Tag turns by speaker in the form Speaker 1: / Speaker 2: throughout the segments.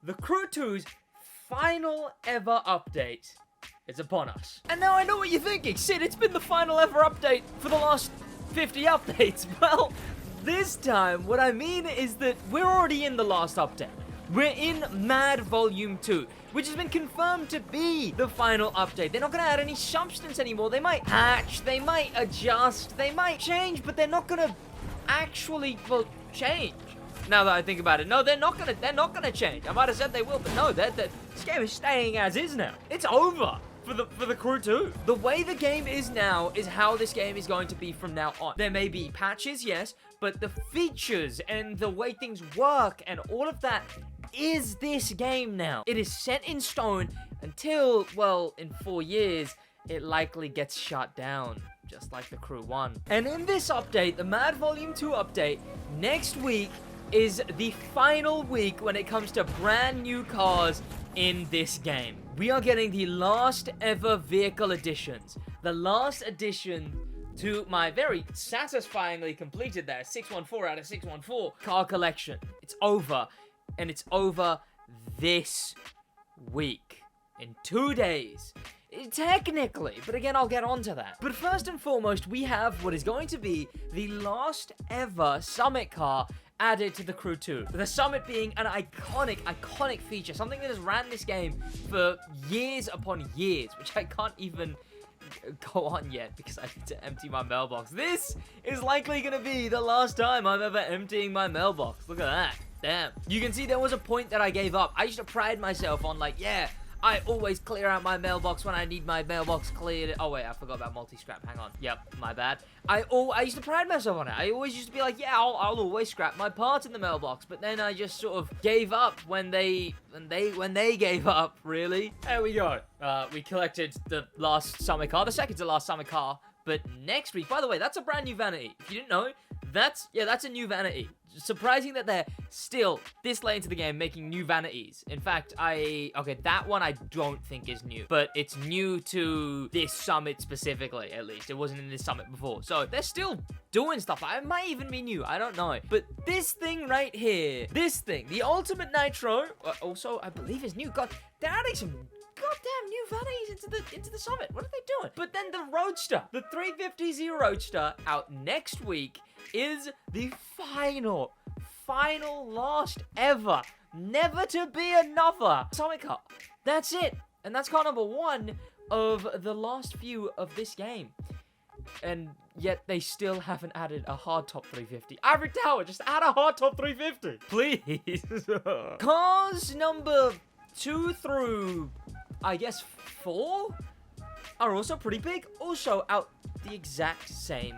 Speaker 1: the Crew 2's final ever update is upon us. And now I know what you're thinking. Sid, it's been the final ever update for the last 50 updates. Well, this time, what I mean is that we're already in the last update. We're in Mad Volume 2, which has been confirmed to be the final update. They're not going to add any substance anymore. They might patch, they might adjust, they might change, but they're not going to actually, well, change. Now that I think about it, no, they're not gonna change. I might have said they will, but no, this game is staying as is now. It's over for the Crew 2. The way the game is now is how this game is going to be from now on. There may be patches, yes, but the features and the way things work and all of that is this game now. It is set in stone until, well, in 4 years, it likely gets shut down, just like the Crew 1. And in this update, the Mad Volume 2 update, next week is the final week when it comes to brand new cars in this game. We are getting the last ever vehicle additions. The last addition to my very satisfyingly completed there 614 out of 614 car collection. It's over, and it's over this week. In 2 days. Technically, but again, I'll get onto that. But first and foremost, we have what is going to be the last ever Summit car added to the Crew 2. The Summit being an iconic feature, something that has ran this game for years upon years, which I can't even go on yet because I need to empty my mailbox. This is likely going to be the last time I'm ever emptying my mailbox. Look at that. Damn. You can see there was a point that I gave up. I used to pride myself on, like, yeah, I always clear out my mailbox when I need my mailbox cleared. Oh, wait, I forgot about multi-scrap. Hang on. Yep, my bad. I used to pride myself on it. I always used to be like, yeah, I'll always scrap my parts in the mailbox. But then I just sort of gave up when they gave up, really. There we go. We collected the last Summit car, the second to last Summit car. But next week, by the way, that's a brand new vanity. If you didn't know, that's a new vanity. Surprising that they're still this late into the game making new vanities. In fact, that one I don't think is new, but it's new to this Summit specifically, at least. It wasn't in this Summit before. So they're still doing stuff. It might even be new. I don't know. But this thing right here, this thing, the Ultimate Nitro, also, I believe is new. God, they're adding some goddamn new vanities into the Summit. What are they doing? But then the Roadster, the 350Z Roadster, out next week, is the final last ever, never to be another Summit car. That's it. And that's car number 1 of the last few of this game. And yet they still haven't added a hardtop 350. Ivory Tower, just add a hardtop 350, please. Cars number 2 through, I guess, 4 are also pretty big. Also out the exact same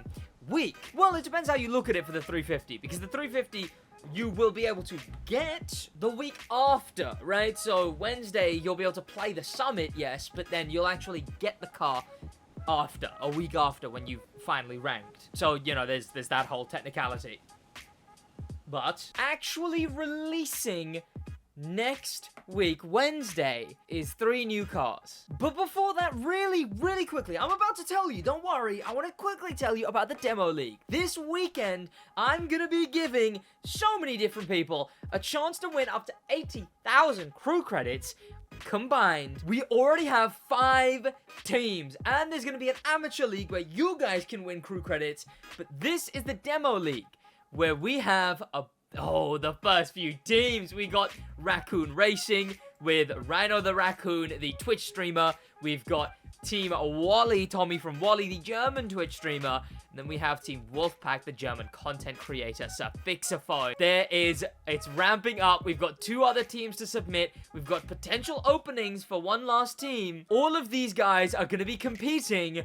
Speaker 1: week. Well, it depends how you look at it for the 350, because the 350 you will be able to get the week after, right? So Wednesday you'll be able to play the Summit, yes, but then you'll actually get the car after, a week after, when you finally ranked. So, you know, there's that whole technicality. But actually releasing next week, Wednesday, is 3 new cars. But before that, really quickly, I'm about to tell you, don't worry, I want to quickly tell you about the Demo League. This weekend, I'm going to be giving so many different people a chance to win up to 80,000 crew credits combined. We already have 5 teams, and there's going to be an amateur league where you guys can win crew credits, but this is the Demo League, where we have the first few teams. We got Raccoon Racing with Rhino the Raccoon, the Twitch streamer. We've got Team Wally, Tommy from Wally, the German Twitch streamer. And then we have Team Wolfpack, the German content creator, Sir Fixify. It's ramping up. We've got 2 other teams to submit. We've got potential openings for one last team. All of these guys are going to be competing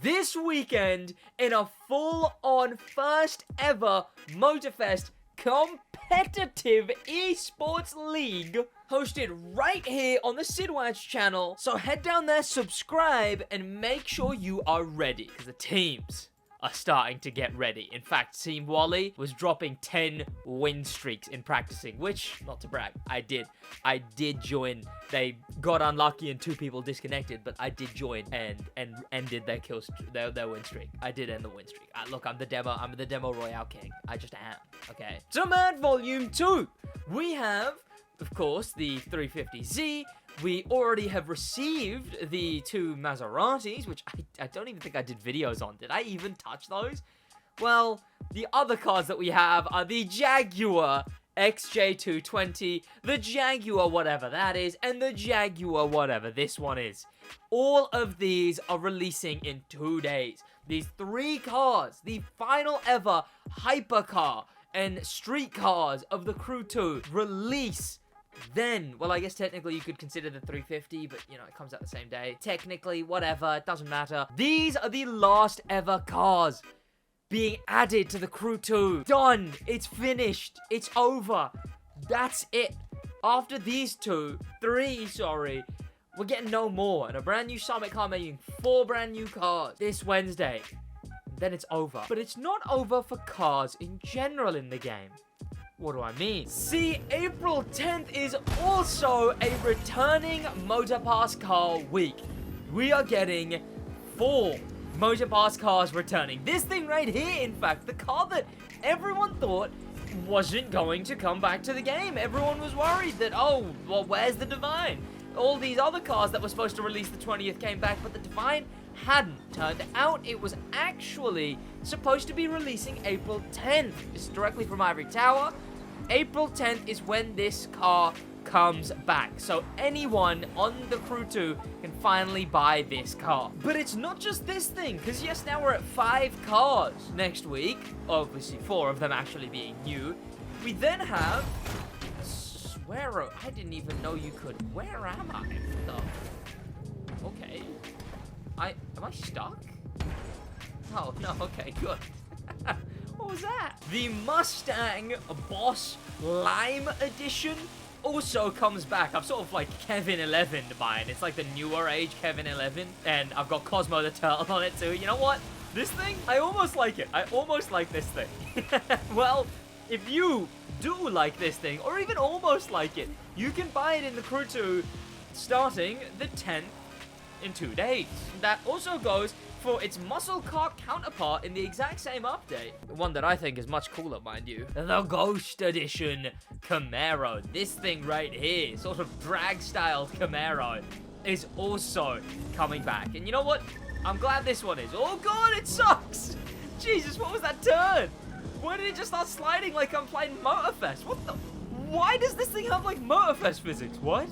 Speaker 1: this weekend in a full-on first ever Motorfest competitive esports league hosted right here on the Sidwatch channel. So head down there, subscribe, and make sure you are ready, because the teams are starting to get ready. In fact, Team Wally was dropping 10 win streaks in practicing, which, not to brag, I did join. They got unlucky and 2 people disconnected, but I did join and ended their win streak. I did end the win streak. Look, I'm the demo royale king. I just am, okay? So Mad Volume 2, we have of course, the 350Z. We already have received the 2 Maseratis, which I don't even think I did videos on. Did I even touch those? Well, the other cars that we have are the Jaguar XJ220, the Jaguar whatever that is, and the Jaguar whatever this one is. All of these are releasing in 2 days. These 3 cars, the final ever hypercar and street cars of the Crew 2 release. Then, well, I guess technically you could consider the 350, but, you know, it comes out the same day. Technically, whatever, it doesn't matter. These are the last ever cars being added to the Crew 2. Done. It's finished. It's over. That's it. After these 3, we're getting no more. And a brand new Summit car making 4 brand new cars this Wednesday. Then it's over. But it's not over for cars in general in the game. What do I mean? See, April 10th is also a returning Motorpass car week. We are getting 4 Motorpass cars returning. This thing right here, in fact, the car that everyone thought wasn't going to come back to the game. Everyone was worried that, oh, well, where's the Divine? All these other cars that were supposed to release the 20th came back, but the Divine hadn't. Turned out it was actually supposed to be releasing April 10th. This is directly from Ivory Tower. April 10th is when this car comes back. So anyone on the Crew 2 can finally buy this car. But it's not just this thing, because yes, now we're at 5 cars next week. Obviously 4 of them actually being new. We then have Swear, I didn't even know you could. Where am I? Okay. Am I stuck? Oh, no, okay, good. What was that? The Mustang Boss Lime Edition also comes back. I'm sort of like Kevin 11 mine. It's like the newer age Kevin 11. And I've got Cosmo the Turtle on it too. You know what? This thing, I almost like it. I almost like this thing. Well, if you do like this thing, or even almost like it, you can buy it in the Crew 2 starting the 10th in 2 days. That also goes for its muscle car counterpart in the exact same update. One that I think is much cooler, mind you. The Ghost Edition Camaro. This thing right here, sort of drag-styled Camaro, is also coming back. And you know what? I'm glad this one is. Oh god, it sucks! Jesus, what was that turn? Why did it just start sliding like I'm playing Motorfest? What the? Why does this thing have like Motorfest physics? What?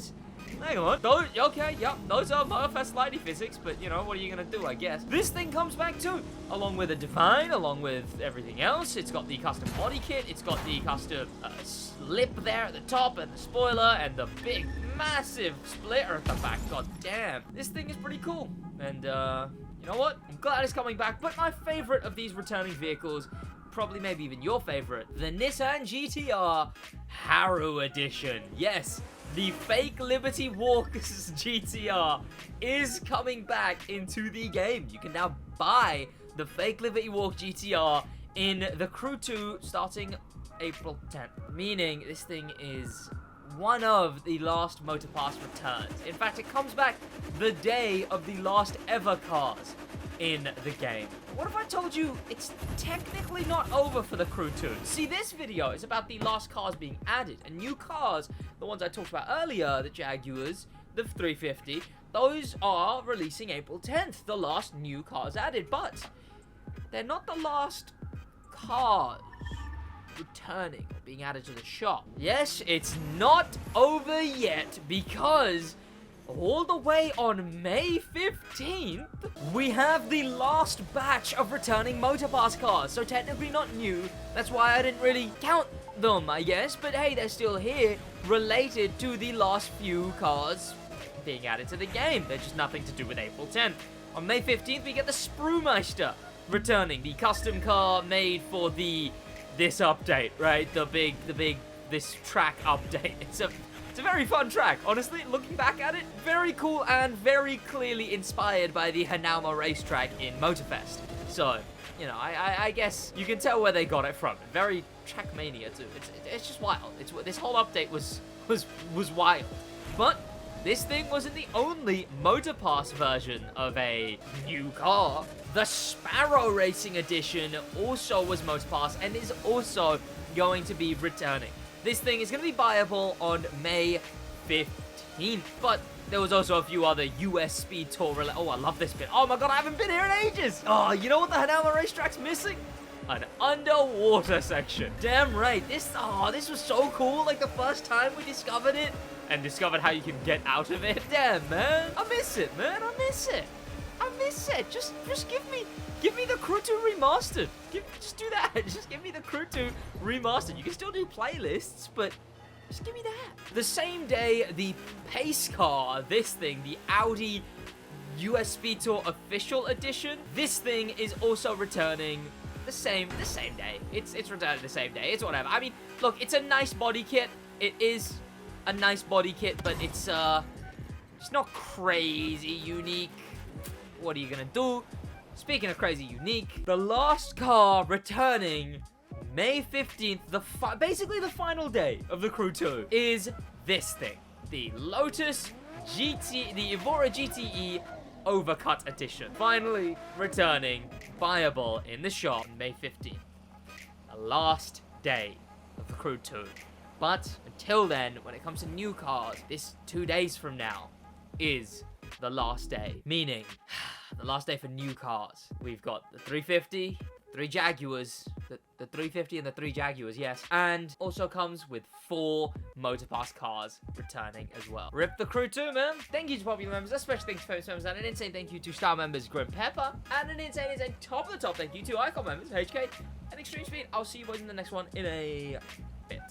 Speaker 1: Hang on. Those, okay, yep, those are Motorfest slidey physics, but you know, what are you gonna do, I guess? This thing comes back too, along with a Divine, along with everything else. It's got the custom body kit, it's got the custom slip there at the top, and the spoiler, and the big, massive splitter at the back. God damn. This thing is pretty cool. And, you know what? I'm glad it's coming back, but my favorite of these returning vehicles, probably maybe even your favorite, the Nissan GTR Haru Edition. Yes, the fake Liberty Walkers GTR is coming back into the game. You can now buy the fake Liberty Walk GTR in the Crew 2 starting April 10th. Meaning this thing is one of the last Motorpass returns. In fact, it comes back the day of the last ever cars in the game. What if I told you it's technically not over for the Crew 2? See, this video is about the last cars being added, and new cars, the ones I talked about earlier, the Jaguars, the 350, those are releasing April 10th, the last new cars added, but they're not the last cars returning or being added to the shop. Yes, it's not over yet, because all the way on May 15th, we have the last batch of returning Motorpass cars. So technically not new. That's why I didn't really count them, I guess. But hey, they're still here, related to the last few cars being added to the game. They're just nothing to do with April 10th. On May 15th, we get the Sprew Meister returning. The custom car made for this update, right? The big, this track update. It's a very fun track. Honestly, looking back at it, very cool and very clearly inspired by the Hanauma racetrack in Motorfest. So, you know, I guess you can tell where they got it from. Very Trackmania too. It's just wild. This whole update was wild. But this thing wasn't the only Motorpass version of a new car. The Sparrow Racing Edition also was Motorpass and is also going to be returning. This thing is going to be buyable on May 15th, but there was also a few other US Speed Tour. Oh, I love this bit. Oh my god, I haven't been here in ages. Oh, you know what the Hanama racetrack's missing? An underwater section. Damn right. This was so cool. Like the first time we discovered it and discovered how you can get out of it. Damn, man. I miss it, man. I miss it. I miss it. Just give me the Crew 2 remastered. Just do that. Just give me the Crew 2 remastered. You can still do playlists, but just give me that. The same day, the pace car, this thing, the Audi USV Tour Official Edition, this thing is also returning the same day. It's returning the same day. It's whatever. I mean, look, it's a nice body kit. It is a nice body kit, but it's not crazy unique. What are you gonna do? Speaking of crazy unique, the last car returning May 15th, basically the final day of the Crew 2, is this thing. The Lotus GT, the Evora GTE Overcut Edition. Finally returning, buyable in the shop May 15th. The last day of the Crew 2. But until then, when it comes to new cars, this 2 days from now is the last day. Meaning, the last day for new cars. We've got the 350, 3 Jaguars, the 350 and the 3 Jaguars, yes. And also comes with 4 Motorpass cars returning as well. Rip the Crew 2, man. Thank you to popular members, a special thank you to famous members, and an insane thank you to star members Grim Pepper, and an insane top of the top thank you to Icon members HK and Extreme Speed. I'll see you boys in the next one in a bit.